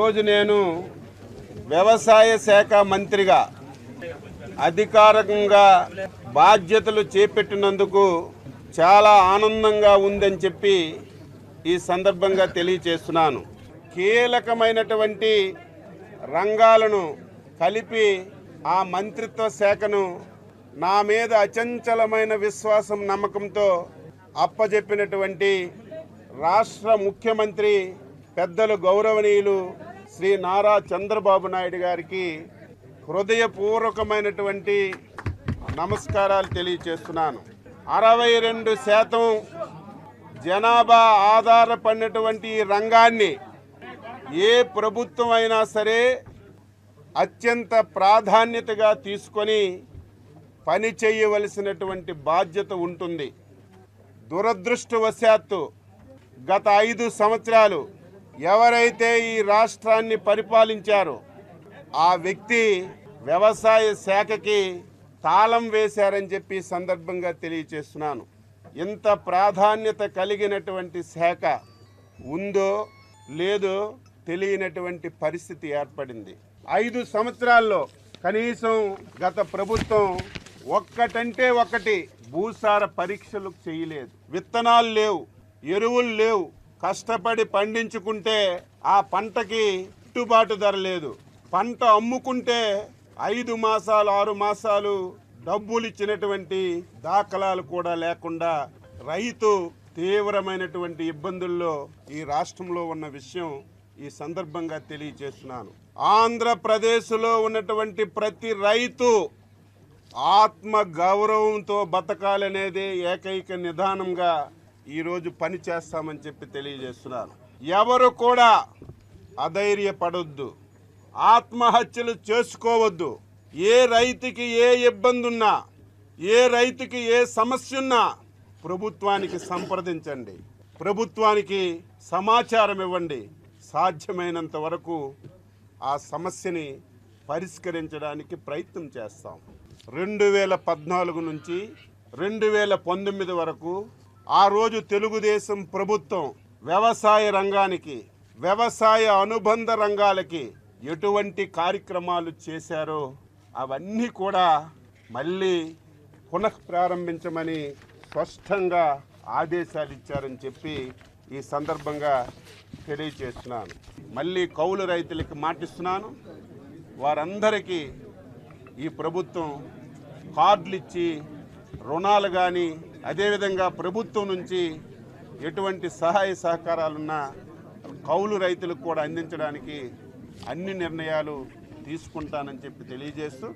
ఈరోజు నేను వ్యవసాయ శాఖ మంత్రిగా అధికారికంగా బాధ్యతలు చేపట్టినందుకు చాలా ఆనందంగా ఉందని చెప్పి ఈ సందర్భంగా తెలియజేస్తున్నాను. కీలకమైనటువంటి రంగాలను కలిపి ఆ మంత్రిత్వ శాఖను నా మీద అచంచలమైన విశ్వాసం నమ్మకంతో అప్పజెప్పినటువంటి రాష్ట్ర ముఖ్యమంత్రి పెద్దలు గౌరవనీయులు శ్రీ నారా చంద్రబాబు నాయుడు గారికి హృదయపూర్వకమైనటువంటి నమస్కారాలు తెలియజేస్తున్నాను. 62% జనాభా ఆధారపడినటువంటి ఈ రంగాన్ని ఏ ప్రభుత్వం అయినా సరే అత్యంత ప్రాధాన్యతగా తీసుకొని పని చేయవలసినటువంటి బాధ్యత ఉంటుంది. దురదృష్టవశాత్తు గత 5 సంవత్సరాలు ఎవరైతే ఈ రాష్ట్రాన్ని పరిపాలించారో ఆ వ్యక్తి వ్యవసాయ శాఖకి తాళం వేశారని చెప్పి సందర్భంగా తెలియజేస్తున్నాను. ఇంత ప్రాధాన్యత కలిగినటువంటి శాఖ ఉందో లేదో తెలియనటువంటి పరిస్థితి ఏర్పడింది. 5 సంవత్సరాల్లో కనీసం గత ప్రభుత్వం ఒక్కటంటే ఒకటి భూసార పరీక్షలు చేయలేదు. విత్తనాలు లేవు, ఎరువులు లేవు. కష్టపడి పండించుకుంటే ఆ పంటకి గిట్టుబాటు ధర లేదు. పంట అమ్ముకుంటే 5 మాసాలు 6 మాసాలు డబ్బులు ఇచ్చినటువంటి దాఖలాలు కూడా లేకుండా రైతు తీవ్రమైనటువంటి ఇబ్బందుల్లో ఈ రాష్ట్రంలో ఉన్న విషయం ఈ సందర్భంగా తెలియజేస్తున్నాను. ఆంధ్రప్రదేశ్లో ఉన్నటువంటి ప్రతి రైతు ఆత్మ గౌరవంతో బతకాలనేదే ఏకైక నిదానంగా ఈరోజు పని చేస్తామని చెప్పి తెలియజేస్తున్నారు. ఎవరు కూడా అధైర్యపడొద్దు, ఆత్మహత్యలు చేసుకోవద్దు. ఏ రైతుకి ఏ ఇబ్బంది ఉన్నా, ఏ రైతుకి ఏ సమస్య ఉన్నా ప్రభుత్వానికి సంప్రదించండి, ప్రభుత్వానికి సమాచారం ఇవ్వండి. సాధ్యమైనంత వరకు ఆ సమస్యని పరిష్కరించడానికి ప్రయత్నం చేస్తాం. 2014 నుంచి 2019 వరకు ఆ రోజు తెలుగుదేశం ప్రభుత్వం వ్యవసాయ రంగానికి, వ్యవసాయ అనుబంధ రంగాలకి ఎటువంటి కార్యక్రమాలు చేశారో అవన్నీ కూడా మళ్ళీ పునఃప్రారంభించమని స్పష్టంగా ఆదేశాలు ఇచ్చారని చెప్పి ఈ సందర్భంగా తెలియజేస్తున్నాను. మళ్ళీ కౌలు రైతులకి మాటిస్తున్నాను. వారందరికీ ఈ ప్రభుత్వం కార్డులు ఇచ్చి రుణాలు కానీ, అదేవిధంగా ప్రభుత్వం నుంచి ఎటువంటి సహాయ సహకారాలున్నా కౌలు రైతులకు కూడా అందించడానికి అన్ని నిర్ణయాలు తీసుకుంటానని చెప్పి తెలియజేస్తూ